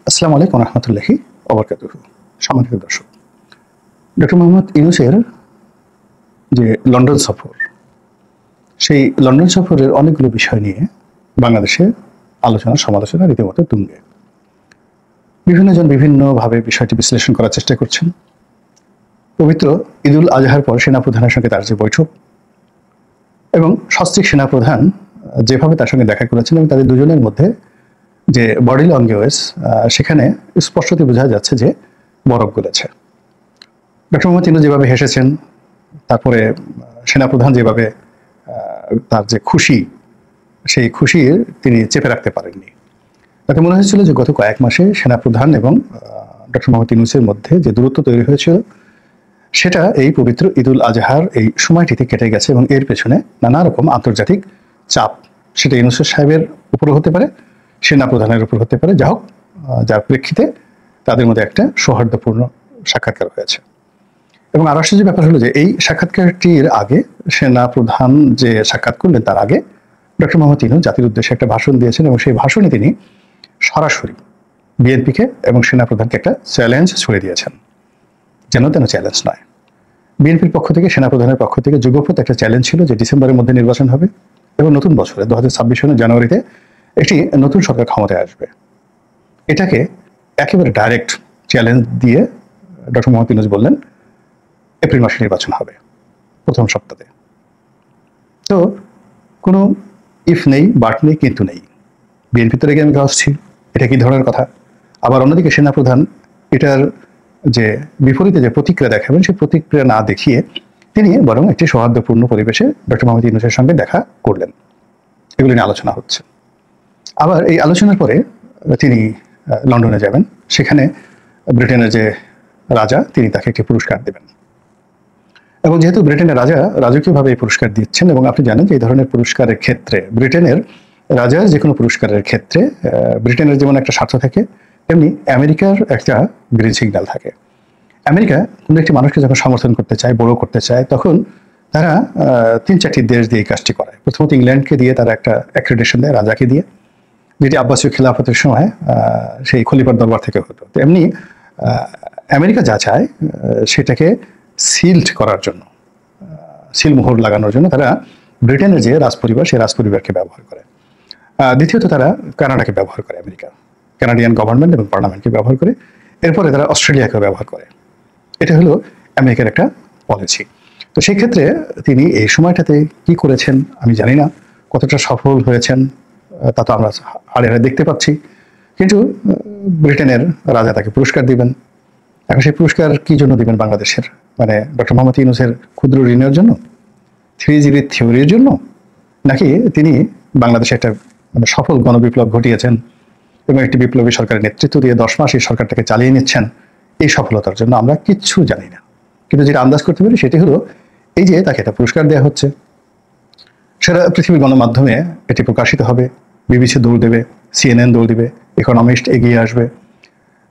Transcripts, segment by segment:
আসসালামু আলাইকুম রহমতুল্লাহি ওবরকাতুহু। সম্মানিত দর্শক, ডক্টর মোহাম্মদ ইউনূসের যে লন্ডন সফর, সেই লন্ডন সফরের অনেকগুলো বিষয় নিয়ে বাংলাদেশে আলোচনা সমালোচনা রীতিমতো তুঙ্গে। বিভিন্নজন বিভিন্নভাবে বিষয়টি বিশ্লেষণ করার চেষ্টা করছেন। পবিত্র ঈদুল আজহার পর সেনাপ্রধানের সঙ্গে তার যে বৈঠক এবং সস্ত্রীক সেনাপ্রধান যেভাবে তার সঙ্গে দেখা করেছেন এবং তাদের দুজনের মধ্যে যে বডি ল্যাঙ্গুয়েজ, সেখানে স্পষ্টতই বোঝা যাচ্ছে যে বরফ গলেছে। ডক্টর মোহাম্মদ ইউনূস যেভাবে হেসেছেন, তারপরে সেনাপ্রধান যেভাবে তার যে খুশি, সেই খুশির তিনি চেপে রাখতে পারেননি। তাতে মনে হয়েছিল যে গত কয়েক মাসে সেনাপ্রধান এবং ডক্টর মোহাম্মদ ইউনূসের মধ্যে যে দূরত্ব তৈরি হয়েছিল, সেটা এই পবিত্র ঈদুল আজহার এই সময়টিতে কেটে গেছে এবং এর পেছনে নানা রকম আন্তর্জাতিক চাপ, সেটা ইউনূস সাহেবের উপর হতে পারে, সেনাপ্রধানের উপর হতে পারে, যা হোক, যার প্রেক্ষিতে তাদের মধ্যে একটা সৌহার্দ্যপূর্ণ সাক্ষাৎকার হয়েছে। এবং আর আশ্চর্যের ব্যাপার হলো যে এই সাক্ষাৎকারটির আগে সেনাপ্রধান যে সাক্ষাৎ করলেন, তার আগে ডক্টর মোহাম্মদ ইউনূস জাতির উদ্দেশ্যে একটা ভাষণ দিয়েছেন এবং সেই ভাষণে তিনি সরাসরি বিএনপিকে এবং সেনাপ্রধানকে একটা চ্যালেঞ্জ ছুড়ে দিয়েছেন। যেন তেন চ্যালেঞ্জ নয়, বিএনপির পক্ষ থেকে, সেনাপ্রধানের পক্ষ থেকে যুগপৎ একটা চ্যালেঞ্জ ছিল যে ডিসেম্বরের মধ্যে নির্বাচন হবে এবং নতুন বছরে 2026 সনের জানুয়ারিতে একটি নতুন সরকার ক্ষমতায় আসবে। এটাকে একেবারে ডাইরেক্ট চ্যালেঞ্জ দিয়ে ডক্টর মোহাম্মদ ইউনূস বললেন এপ্রিল মাসে নির্বাচন হবে, প্রথম সপ্তাহে। তো কোনো ইফ নেই, বাট নেই, কিন্তু নেই। বিএনপি তো রেগে আমি আসছি, এটা কি ধরনের কথা? আবার অন্যদিকে সেনাপ্রধান এটার যে বিপরীতে যে প্রতিক্রিয়া দেখাবেন, সেই প্রতিক্রিয়া না দেখিয়ে তিনি বরং একটি সৌহার্দ্যপূর্ণ পরিবেশে ডক্টর মোহাম্মদ ইউনূসের সঙ্গে দেখা করলেন। এগুলি নিয়ে আলোচনা হচ্ছে। আবার এই আলোচনার পরে তিনি লন্ডনে যাবেন, সেখানে ব্রিটেনের যে রাজা, তিনি তাকে একটি পুরস্কার দেবেন। এবং যেহেতু ব্রিটেনের রাজা রাজকীয়ভাবে এই পুরস্কার দিচ্ছেন, এবং আপনি জানেন যে এই ধরনের পুরস্কারের ক্ষেত্রে, ব্রিটেনের রাজার যে কোনো পুরস্কারের ক্ষেত্রে ব্রিটেনের যেমন একটা স্বার্থ থাকে, তেমনি আমেরিকার একটা গ্রিন সিগন্যাল থাকে। আমেরিকা কোনো একটি মানুষকে যখন সমর্থন করতে চায়, বড় করতে চায়, তখন তারা 3-4টি দেশ দিয়ে এই কাজটি করে। প্রথমত ইংল্যান্ডকে দিয়ে তারা একটা অ্যাক্রেডিটেশন দেয়, রাজাকে দিয়ে, যেটি আব্বাসীয় খিলাফতের সময় সেই খলিফার দরবার থেকে হতো। তো এমনি আমেরিকা যা চায় সেটাকে সিল্ড করার জন্য, সিলমোহর লাগানোর জন্য তারা ব্রিটেনের যে রাজপরিবার, সেই রাজপরিবারকে ব্যবহার করে। দ্বিতীয়ত তারা কানাডাকে ব্যবহার করে, আমেরিকা কানাডিয়ান গভর্নমেন্ট এবং পার্লামেন্টকে ব্যবহার করে। এরপরে তারা অস্ট্রেলিয়াকে ব্যবহার করে। এটা হলো আমেরিকার একটা পলিসি। তো সেই ক্ষেত্রে তিনি এই সময়টাতে কি করেছেন আমি জানি না, কতটা সফল হয়েছেন তা তো আমরা হাড়ে হাড়ে দেখতে পাচ্ছি। কিন্তু ব্রিটেনের রাজা তাকে পুরস্কার দিবেন। এখন সেই পুরস্কার কি জন্য দিবেন বাংলাদেশের? মানে ডক্টর মোহাম্মদ ইউনূসের ক্ষুদ্র ঋণের জন্য, 3GB থিওরির জন্য, নাকি তিনি বাংলাদেশে একটা সফল গণবিপ্লব ঘটিয়েছেন এবং একটি বিপ্লবী সরকারের নেতৃত্ব দিয়ে 10 মাস এই সরকারটাকে চালিয়ে নিচ্ছেন, এই সফলতার জন্য? আমরা কিচ্ছু জানি না। কিন্তু যেটা আন্দাজ করতে পারি সেটি হলো এই যে তাকে একটা পুরস্কার দেওয়া হচ্ছে, সারা পৃথিবীর গণমাধ্যমে এটি প্রকাশিত হবে, বিবিসি দৌড় দেবে, CNN দৌড় দেবে, ইকোনমিস্ট এগিয়ে আসবে,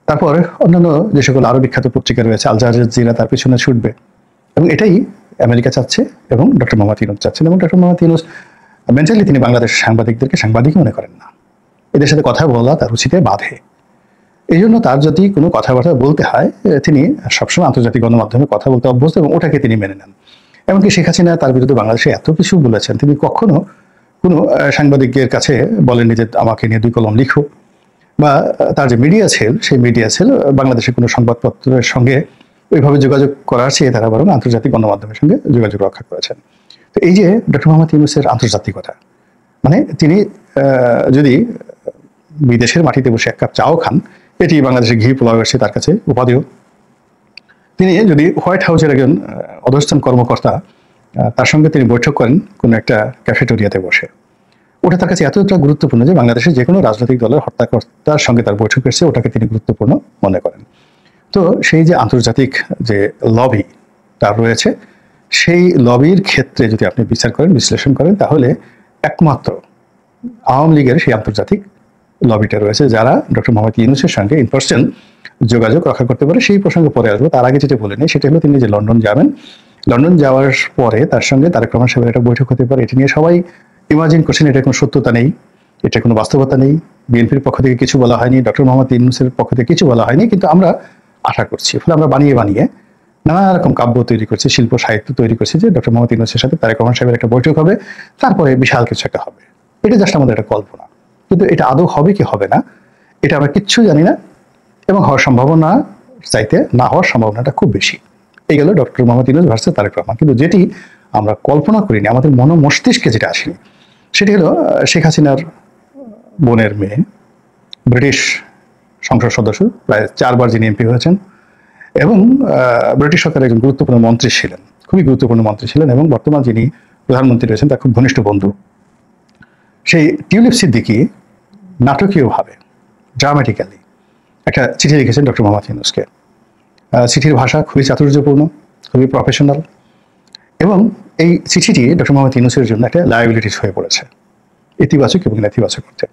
তারপর অন্যান্য যে সকল আরো বিখ্যাত পত্রিকা রয়েছে, আল জাজিরা তার পিছনে ছুটবে। এবং এটাই আমেরিকা চাচ্ছে এবং ডক্টর মোহাম্মদ ইউনূস চাচ্ছেন। এবং ডক্টর মোহাম্মদ ইউনূস মেন্টালি তিনি বাংলাদেশের সাংবাদিকদেরকে সাংবাদিকই মনে করেন না, এদের সাথে কথা বলা তার রুচিতে বাধে। এই জন্য তার যদি কোনো কথাবার্তা বলতে হয়, তিনি সবসময় আন্তর্জাতিক গণমাধ্যমে কথা বলতে অভ্যস্ত এবং ওটাকে তিনি মেনে নেন। এমনকি শেখ হাসিনা তার বিরুদ্ধে বাংলাদেশে এত কিছু বলেছেন, তিনি কখনো কোনো সাংবাদিকের কাছে বলেননি যে আমাকে নিয়ে 2 কলম লিখো, বা তার যে মিডিয়া সেল, সেই মিডিয়া সেল বাংলাদেশের কোনো সংবাদপত্রের সঙ্গে ওইভাবে যোগাযোগ করার চেয়ে তারা বরং আন্তর্জাতিক গণমাধ্যমের সঙ্গে যোগাযোগ রক্ষা করেছেন। তো এই যে ডক্টর মোহাম্মদ ইউনূসের আন্তর্জাতিকতা, মানে তিনি যদি বিদেশের মাটিতে বসে 1 কাপ চাও খান, এটি বাংলাদেশের ঘি পোলাও এসে তার কাছে উপাদেয়। তিনি যদি হোয়াইট হাউসের একজন অধস্তন কর্মকর্তা, তার সঙ্গে তিনি বৈঠক করেন কোনো একটা ক্যাফেটেরিয়াতে বসে, ওটা তার কাছে এতটা গুরুত্বপূর্ণ যে বাংলাদেশের যে কোনো রাজনৈতিক দলের হর্তাকর্তার সঙ্গে তার বৈঠক এসে ওটাকে তিনি গুরুত্বপূর্ণ মনে করেন। তো সেই যে আন্তর্জাতিক যে লবি তার রয়েছে, সেই লবির ক্ষেত্রে যদি আপনি বিচার করেন, বিশ্লেষণ করেন, তাহলে একমাত্র আওয়ামী লীগের সেই আন্তর্জাতিক লবিটা রয়েছে, যারা ডক্টর মোহাম্মদ ইউনূসের সঙ্গে ইনপার্সন যোগাযোগ রক্ষা করতে পারে। সেই প্রসঙ্গে পরে আসবো, তার আগে যেটা বলে নেই সেটা হলো তিনি যে লন্ডন যাবেন, লন্ডন যাওয়ার পরে তার সঙ্গে তারেক রহমান সাহেবের একটা বৈঠক হতে পারে। এটি নিয়ে সবাই ইমাজিন করছেন, এটা কোনো সত্যতা নেই, এটা কোনো বাস্তবতা নেই, বিএনপির পক্ষ থেকে কিছু বলা হয়নি, ডক্টর মোহাম্মদ ইউনূসের পক্ষ থেকে কিছু বলা হয়নি, কিন্তু আমরা আশা করছি। ফলে আমরা বানিয়ে বানিয়ে নানা রকম কাব্য তৈরি করছি, শিল্প সাহিত্য তৈরি করছি যে ডক্টর মোহাম্মদ ইউনূসের সাথে তারেক রহমান সাহেবের একটা বৈঠক হবে, তারপরে বিশাল কিছু একটা হবে। এটা জাস্ট আমাদের একটা কল্পনা, কিন্তু এটা আদৌ হবে কি হবে না এটা আমরা কিচ্ছু জানি না, এবং হওয়ার সম্ভাবনা চাইতে না হওয়ার সম্ভাবনাটা খুব বেশি। এই গেল ডক্টর মোহাম্মদ ইউনূস ভার্সেস তারেক রহমান। কিন্তু যেটি আমরা কল্পনা করিনি, আমাদের মস্তিষ্কে যেটা আসেনি, সেটি হলো শেখ হাসিনার বোনের মেয়ে, ব্রিটিশ সংসদ সদস্য, প্রায় 4 বার যিনি এমপি হয়েছেন, এবং ব্রিটিশ সরকারের একজন গুরুত্বপূর্ণ মন্ত্রী ছিলেন, খুবই গুরুত্বপূর্ণ মন্ত্রী ছিলেন, এবং বর্তমান যিনি প্রধানমন্ত্রী রয়েছেন তার খুব ঘনিষ্ঠ বন্ধু, সেই টিউলিপ সিদ্দিকী নাটকীয়ভাবে, ড্রামাটিক্যালি একটা চিঠি লিখেছেন ডক্টর মোহাম্মদ ইউনূসকে। চিঠির ভাষা খুবই চাতুর্যপূর্ণ, খুবই প্রফেশনাল, এবং এই চিঠিটি ডক্টর মোহাম্মদ ইউনূসের জন্য একটা লায়াবিলিটিস হয়ে পড়েছে, ইতিবাচক এবং নেতিবাচক করতে।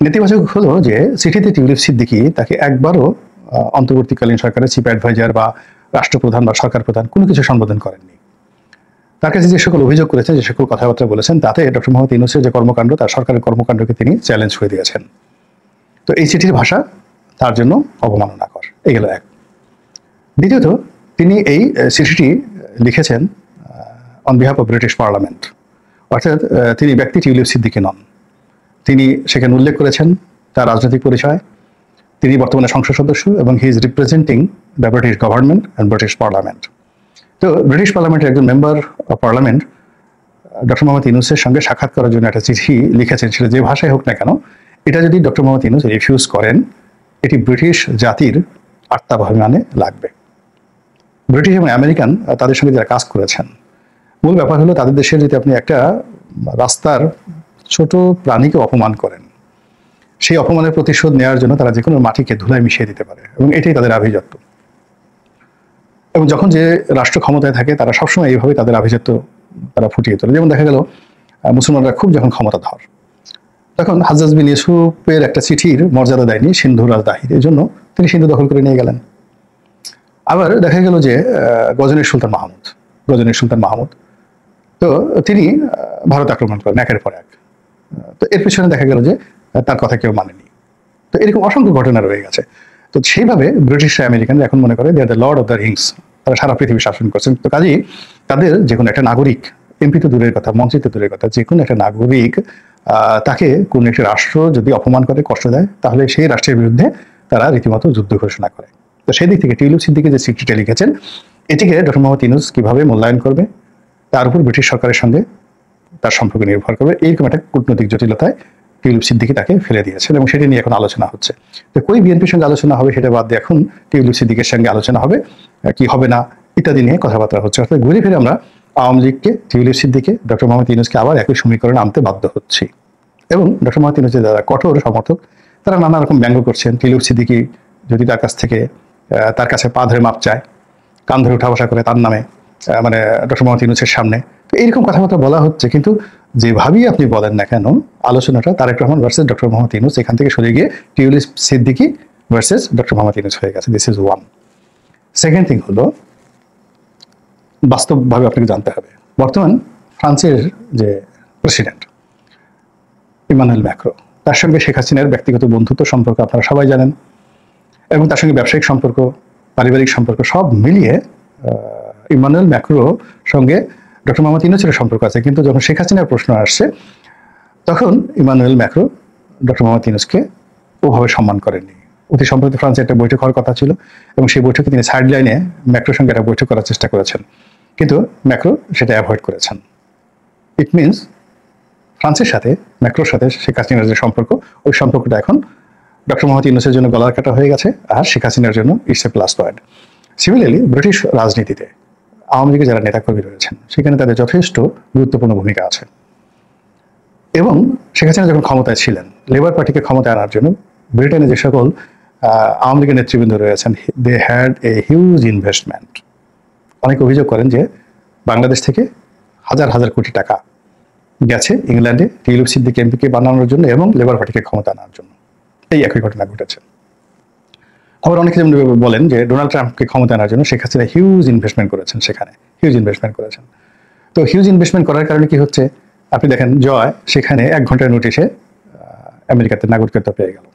নেতিবাচক হলো যে চিঠিতে টিউলিপ সিদ্দিকী তাকে একবারও অন্তর্বর্তীকালীন সরকারের চিফ অ্যাডভাইজার বা রাষ্ট্রপ্রধান বা সরকার প্রধান কোনো কিছু সম্বোধন করেননি। তার কাছে যে সকল অভিযোগ করেছেন, যে সকল কথাবার্তা বলেছেন, তাতে ডক্টর মোহাম্মদ ইউনূসের যে কর্মকাণ্ড, তার সরকারের কর্মকাণ্ডকে তিনি চ্যালেঞ্জ করে দিয়েছেন। তো এই চিঠির ভাষা তার জন্য অবমাননাকর। এই গেল এক। দ্বিতীয়ত, তিনি এই চিঠিটি লিখেছেন on behalf of British parliament, অর্থাৎ তিনি ব্যক্তি টিউলিপ সিদ্দিকী নন। তিনি সেখানে উল্লেখ করেছেন তার রাজনৈতিক পরিচয়, তিনি বর্তমানে সংসদ সদস্য এবং he is representing the British government and British parliament. তো ব্রিটিশ পার্লামেন্টের একজন member of parliament doctor Mohammad ইউনূসের সঙ্গে সাক্ষাৎ করার জন্য একটা চিঠি লিখেছেন, সেটা যে ভাষায় হোক না কেন, এটা যদি ডক্টর মোহাম্মদ ইউনূস রিফিউজ করেন, এটি ব্রিটিশ জাতির আত্মাভিমানে লাগবে। ব্রিটিশ এবং আমেরিকান তাদের সঙ্গে যারা কাজ করেছেন, মূল ব্যাপার হলো তাদের দেশে যদি আপনি একটা রাস্তার ছোট প্রাণীকে অপমান করেন, সেই অপমানের প্রতিশোধ নেওয়ার জন্য তারা যে কোনো মাটিকে ধুলায় মিশিয়ে দিতে পারে, এবং এটাই তাদের আভিজাত্য। এবং যখন যে রাষ্ট্র ক্ষমতায় থাকে তারা সবসময় এইভাবে তাদের আভিজাত্য তারা ফুটিয়ে তোলে। যেমন দেখা গেল মুসলমানরা খুব যখন ক্ষমতাধর, তখন হাজ্জাজ বিন ইউসুফের একটা চিঠির মর্যাদা দেয়নি সিন্ধু রাজদাহির, এই জন্য তিনি সিন্ধু দখল করে নিয়ে গেলেন। আবার দেখা গেল যে গজনীর সুলতান মাহমুদ, তো তিনি ভারত আক্রমণ করেন একের পর এক। তো এর পিছনে দেখা গেল যে তার কথা কেউ মানেনি। তো এরকম অসংখ্য ঘটনা রয়ে গেছে। তো সেইভাবে ব্রিটিশ আমেরিকানরা এখন মনে করে they are the lord of the rings, তারা সারা পৃথিবী শাসন করছেন। তো কাজেই তাদের যে কোনো একটা নাগরিক, এমপি তো দূরের কথা, মন্ত্রী তো দূরের কথা, যে কোনো একটা নাগরিক তাকে কোনো একটি রাষ্ট্র যদি অপমান করে, কষ্ট দেয়, তাহলে সেই রাষ্ট্রের বিরুদ্ধে তারা রীতিমতো যুদ্ধ ঘোষণা করে। তো সেই দিক থেকে টিউলিপ সিদ্দিকী যে চিঠিটা লিখেছেন, এটিকে ডক্টর মোহাম্মদ ইউনূস কীভাবে মূল্যায়ন করবে, তার উপর ব্রিটিশ সরকারের সঙ্গে তার সম্পর্ক নির্ভর করবে। এইরকম একটা কূটনৈতিক জটিলতায় টিউলিপ সিদ্দিকী তাকে ফেলে দিয়েছেন, এবং সেটি নিয়ে এখন আলোচনা হচ্ছে। তো কই বিএনপির সঙ্গে আলোচনা হবে সেটা বাদ দিয়ে এখন টিউলিপ সিদ্দিকীর সঙ্গে আলোচনা হবে, কি হবে না ইত্যাদি নিয়ে কথাবার্তা হচ্ছে। অর্থাৎ ঘুরে ফিরে আমরা আওয়ামী লীগকে, টিউলিপ সিদ্দিকী, ডক্টর মোহাম্মদ ইউনূসকে আবার একই সমীকরণে আনতে বাধ্য হচ্ছি। এবং ডক্টর মোহাম্মদ ইউনূসের যারা কঠোর সমর্থক, তারা নানা রকম ব্যঙ্গ করছেন। টিউলিপ সিদ্দিকী যদি তার কাছ থেকে তার কাছে পা ধরে মাপ চায়, কান ধরে উঠা বসা করে তার নামে, মানে ডক্টর মোহাম্মদ ইউনূসের সামনে, তো এইরকম কথাবার্তা বলা হচ্ছে। কিন্তু যেভাবেই আপনি বলেন না কেন, আলোচনাটা তারেক রহমান ভার্সেস ডক্টর মোহাম্মদ ইউনূস এখান থেকে সরে গিয়ে tulip Siddiqui versus doctor Mohammad Yunus হয়ে গেছে। This is one. Second thing হলো, বাস্তবভাবে আপনাকে জানতে হবে, বর্তমান ফ্রান্সের যে প্রেসিডেন্ট ইমানুয়েল ম্যাক্রো, তার সঙ্গে শেখ হাসিনার ব্যক্তিগত বন্ধুত্ব সম্পর্ক আপনারা সবাই জানেন, এবং তার সঙ্গে ব্যবসায়িক সম্পর্ক, পারিবারিক সম্পর্ক সব মিলিয়ে ইমানুয়েল ম্যাক্রোর সঙ্গে ডক্টর মোহাম্মদ ইউনূসের সম্পর্ক আছে। কিন্তু যখন শেখ হাসিনার প্রশ্ন আসছে, তখন ইমানুয়েল ম্যাক্রো ডক্টর মোহাম্মদ ইউনূসকে ওভাবে সম্মান করেননি। অতি সম্প্রতি ফ্রান্সে একটা বৈঠক হওয়ার কথা ছিল, এবং সেই বৈঠকে তিনি সাইড লাইনে ম্যাক্রোর সঙ্গে একটা বৈঠক করার চেষ্টা করেছেন, কিন্তু ম্যাক্রো সেটা অ্যাভয়েড করেছেন। ইট মিনস ফ্রান্সের সাথে, ম্যাক্রোর সাথে শেখ হাসিনার যে সম্পর্ক, ওই সম্পর্কটা এখন ডক্টর মোহাম্মদ ইউনূসের জন্য গলার কাটা হয়ে গেছে, আর শেখ হাসিনার জন্য it's a plus point. Similarly British রাজনীতিতে আওয়ামী লীগের যারা নেতাকর্মী রয়েছেন, সেখানে তাদের যথেষ্ট গুরুত্বপূর্ণ ভূমিকা আছে। এবং শেখ হাসিনা যখন ক্ষমতায় ছিলেন, লেবার পার্টিকে ক্ষমতায় আনার জন্য ব্রিটেনে যে সকল আওয়ামী লীগের নেতৃবৃন্দ রয়েছেন, they had a huge investment. অনেকে অভিযোগ করেন যে বাংলাদেশ থেকে হাজার হাজার কোটি টাকা গেছে ইংল্যান্ডে টিউলিপ সিদ্দিকী এমপিকে বানানোর জন্য এবং লেবার পার্টিকে ক্ষমতা আনার জন্য। এই একই ঘটনা ঘটেছে। আবার অনেকে যেমন বলেন যে ডোনাল্ড ট্রাম্পকে ক্ষমতা আনার জন্য শেখ হাসিনা হিউজ ইনভেস্টমেন্ট করেছেন, সেখানে হিউজ ইনভেস্টমেন্ট করেছেন। তো হিউজ ইনভেস্টমেন্ট করার কারণে কি হচ্ছে, আপনি দেখেন জয় সেখানে 1 ঘন্টার নোটিশে আমেরিকাতে নাগরিকত্ব পেয়ে গেল।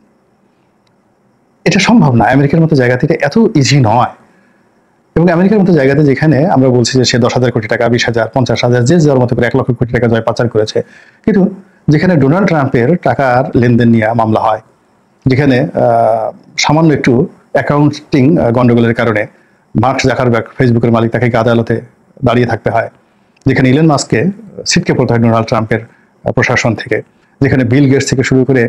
এটা সম্ভব না, আমেরিকার মতো জায়গা থেকে এত ইজি নয়। এবং আমেরিকার মতো জায়গাতে যেখানে আমরা বলছি যে সে 10,000 কোটি টাকা, 20,000, 50,000, যে যার মতো করে 1 লক্ষ কোটি টাকা জয় পাচার করেছে, কিন্তু যেখানে ডোনাল্ড ট্রাম্পের টাকার লেনদেন নিয়ে মামলা হয়, যেখানে সামান্য একটু অ্যাকাউন্টিং গন্ডগোলের কারণে মার্ক জাকারবার্গ, ফেসবুকের মালিক, তাকে আদালতে দাঁড়িয়ে থাকতে হয়, যেখানে ইলন মাস্ককে ছিটকে পড়তে হয় ডোনাল্ড ট্রাম্পের প্রশাসন থেকে, যেখানে বিল গেটস থেকে শুরু করে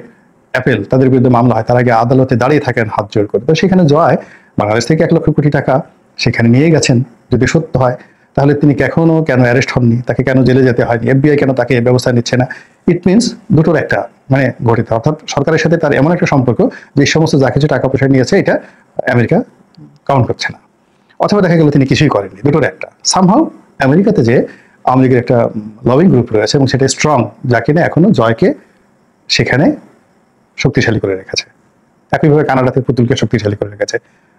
অ্যাপেল তাদের বিরুদ্ধে মামলা হয়, তার আগে আদালতে দাঁড়িয়ে থাকেন হাত জোড় করে। তো সেখানে জয় বাংলাদেশ থেকে 1 লক্ষ কোটি টাকা সেখানে নিয়ে গেছেন, যদি সত্য হয়, তাহলে তিনি এখনো কেন অ্যারেস্ট হননি, তাকে কেন জেলে যেতে হয়নি, FBI কেন তাকে ব্যবস্থা নিচ্ছে না? ইট মিনস দুটোর একটা ঘটিত, অর্থাৎ সরকারের সাথে তার এমন একটা সম্পর্ক যে সমস্ত যা কিছু টাকা পয়সা নিয়েছে এটা আমেরিকা কাউন্ট করছে না, অথবা দেখা গেল তিনি কিছুই করেননি। দুটোর একটা। সামহাউ আমেরিকাতে যে আওয়ামী লীগের একটা লবিং গ্রুপ রয়েছে এবং সেটা স্ট্রং, যা কিনা এখনো জয়কে সেখানে শক্তিশালী করে রেখেছে। একইভাবে কানাডাতে পুতুলকে শক্তিশালী করে রেখেছে।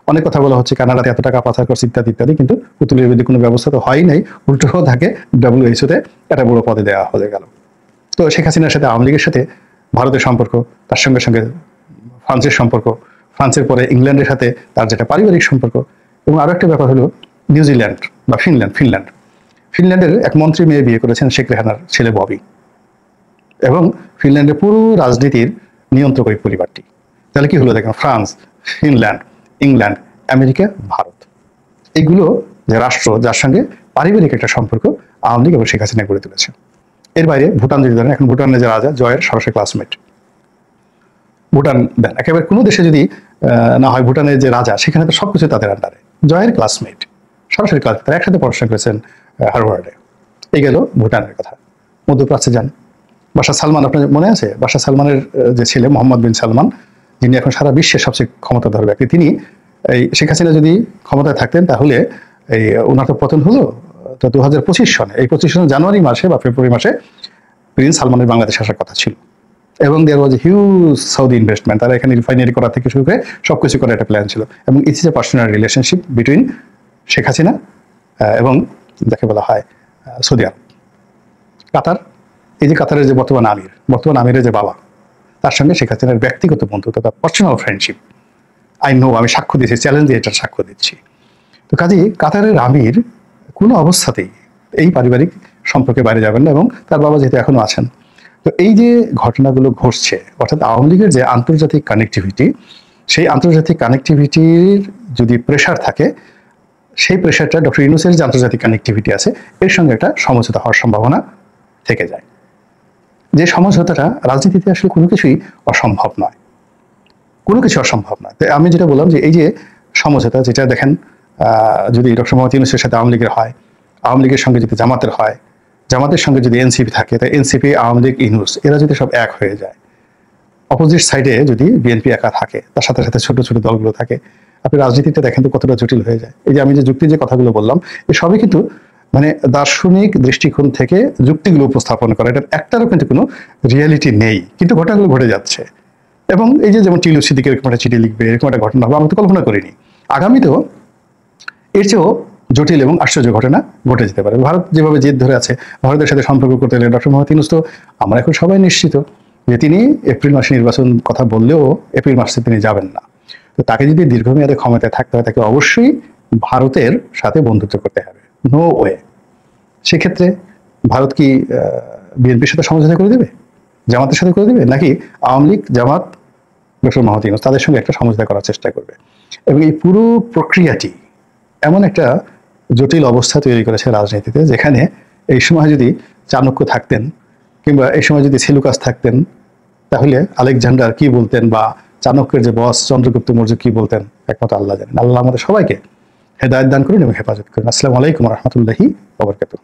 অনেক কথা বলা হচ্ছে কানাডাতে এত টাকা পাচার করছে ইত্যাদি ইত্যাদি, কিন্তু পুতুলের বিরুদ্ধে কোনো ব্যবস্থা তো হয় নাই, উল্টো তাকে WHO-তে একটা বড় পদে দেওয়া হয়ে গেল। তো শেখ হাসিনার সাথে আওয়ামী লীগের সাথে ভারতের সম্পর্ক, তার সঙ্গে সঙ্গে ফ্রান্সের সম্পর্ক, ফ্রান্সের পরে ইংল্যান্ডের সাথে তার যেটা পারিবারিক সম্পর্ক, এবং আরো একটা ব্যাপার হলো নিউজিল্যান্ড বা ফিনল্যান্ডের এক মন্ত্রী মেয়ে বিয়ে করেছেন শেখ রেহানার ছেলে ববি, এবং ফিনল্যান্ডের পুরো রাজনীতির নিয়ন্ত্রক ওই পরিবারটি। তাহলে কি হলো দেখেন, France, Finland, England, America, Bharat, এইগুলো যে রাষ্ট্র যার সঙ্গে পারিবারিক একটা সম্পর্ক আওয়ামী লীগ এবং শেখ হাসিনা গড়ে তুলেছে। এর বাইরে ভুটান যদি ধরেন, এখন ভুটানের যে রাজা জয়ের সরাসরি ক্লাসমেট, ভুটান দেন একেবারে কোনো দেশে যদি না হয়, ভুটানের যে রাজা সেখানে তো সবকিছু তাদের আন্ডারে, জয়ের ক্লাসমেট, সরাসরি ক্লাস, তারা একসাথে পড়াশোনা করেছেন হার্ভার্ডে। এই গেল ভুটানের কথা। মধ্যপ্রাচ্যে যান, বাদশাহ সালমান, আপনার মনে আছে বাদশাহ সালমানের যে ছেলে মোহাম্মদ বিন সালমান, যিনি এখন সারা বিশ্বের সবচেয়ে ক্ষমতাধর ব্যক্তি, তিনি এই শেখ হাসিনা যদি ক্ষমতায় থাকতেন তাহলে এই ওনার তো পতন হলো তো 2025 সনে, এই 25 সনে জানুয়ারি মাসে বা ফেব্রুয়ারি মাসে প্রিন্স সালমানের বাংলাদেশ আসার কথা ছিল, এবং দেয়ার ওয়াজ হিউজ সাউদি ইনভেস্টমেন্ট, তারা এখানে রিফাইনারি করা থেকে শুরু করে সবকিছু করার একটা প্ল্যান ছিল, এবং it's a personal relationship between Sheikh Hasina এবং যাকে বলা হয় সৌদি আরব, কাতার। এই যে কাতারের যে বর্তমান আমিরের যে বাবা, তার সঙ্গে শেখ হাসিনার ব্যক্তিগত বন্ধুত্ব, তার পার্সোনাল ফ্রেন্ডশিপ, আই নো, আমি সাক্ষ্য দিচ্ছি, চ্যালেঞ্জ দিয়ে এটার সাক্ষ্য দিচ্ছি। তো কাজেই কাতারের আমির কোনো অবস্থাতেই এই পারিবারিক সম্পর্কে বাইরে যাবেন না, এবং তার বাবা যেহেতু এখনো আছেন। তো এই যে ঘটনাগুলো ঘটছে, অর্থাৎ আওয়ামী লীগের যে আন্তর্জাতিক কানেক্টিভিটি, সেই আন্তর্জাতিক কানেক্টিভিটির যদি প্রেশার থাকে, সেই প্রেশারটা ডক্টর ইউনূসের যে আন্তর্জাতিক কানেক্টিভিটি আছে এর সঙ্গে একটা সমঝোতা হওয়ার সম্ভাবনা থেকে যায়। যে সমঝোতাটা রাজনীতিতে আসলে কোনো কিছুই অসম্ভব নয়, কোনো কিছু অসম্ভব নয়। তাই আমি যেটা বললাম যে এই যে সমঝোতা, যেটা দেখেন যদি ডক্টর মোহাম্মদ ইউনূসের সাথে আওয়ামী লীগের হয়, আওয়ামী লীগের সঙ্গে যদি জামাতের হয়, জামাতের সঙ্গে যদি এনসিপি থাকে, তাই এনসিপি, আওয়ামী লীগ, ইউনূস, এরা যদি সব এক হয়ে যায়, অপোজিট সাইডে যদি বিএনপি একা থাকে, তার সাথে সাথে ছোট ছোট দলগুলো থাকে, আপনি রাজনীতিটা দেখেন তো কতটা জটিল হয়ে যায়। এই যে আমি যে যুক্তি যে কথাগুলো বললাম, এই সবই কিন্তু দার্শনিক দৃষ্টিকোণ থেকে যুক্তিগুলো উপস্থাপন করা, এটার একটারও কিন্তু কোনো রিয়ালিটি নেই, কিন্তু ঘটনাগুলো ঘটে যাচ্ছে। এবং এই যে যেমন টিলু সিদ্দিক এরকম একটা চিঠি লিখবে, এরকম একটা ঘটনা হবে, আমি তো কল্পনা করিনি। আগামীতেও এর চেয়েও জটিল এবং আশ্চর্য ঘটনা ঘটে যেতে পারে। ভারত যেভাবে জেদ ধরে আছে, ভারতের সাথে সম্পর্ক করতে গেলে ডক্টর মোহাম্মদ ইউনূস তো আমরা এখন সবাই নিশ্চিত যে তিনি এপ্রিল মাসে নির্বাচন কথা বললেও এপ্রিল মাসে তিনি যাবেন না। তো তাকে যদি দীর্ঘমেয়াদে ক্ষমতায় থাকতে হয়, তাকে অবশ্যই ভারতের সাথে বন্ধুত্ব করতে হবে, নো ওয়ে। সেক্ষেত্রে ভারত কি বিএনপির সাথে সমঝোতা করে দেবে, জামাতের সাথে করে দেবে, নাকি আওয়ামী লীগ, জামাত, ডক্টর মোহাম্মদ ইউনূস তাদের সঙ্গে একটা সমঝোতা করার চেষ্টা করবে? এবং এই পুরো প্রক্রিয়াটি এমন একটা জটিল অবস্থা তৈরি করেছে রাজনীতিতে, যেখানে এই সময় যদি চাণক্য থাকতেন, কিংবা এই সময় যদি সেলুকাস থাকতেন, তাহলে আলেকজান্ডার কি বলতেন, বা চাণক্যের যে বস চন্দ্রগুপ্ত মৌর্য কি বলতেন, একমাত্র আল্লাহ জানেন। আল্লাহ আমাদের সবাইকে হেদায়েত দান করুন এবং হেফাজত করুন। আসসালামু আলাইকুম ওয়া রাহমাতুল্লাহি ওয়া বারাকাতুহু।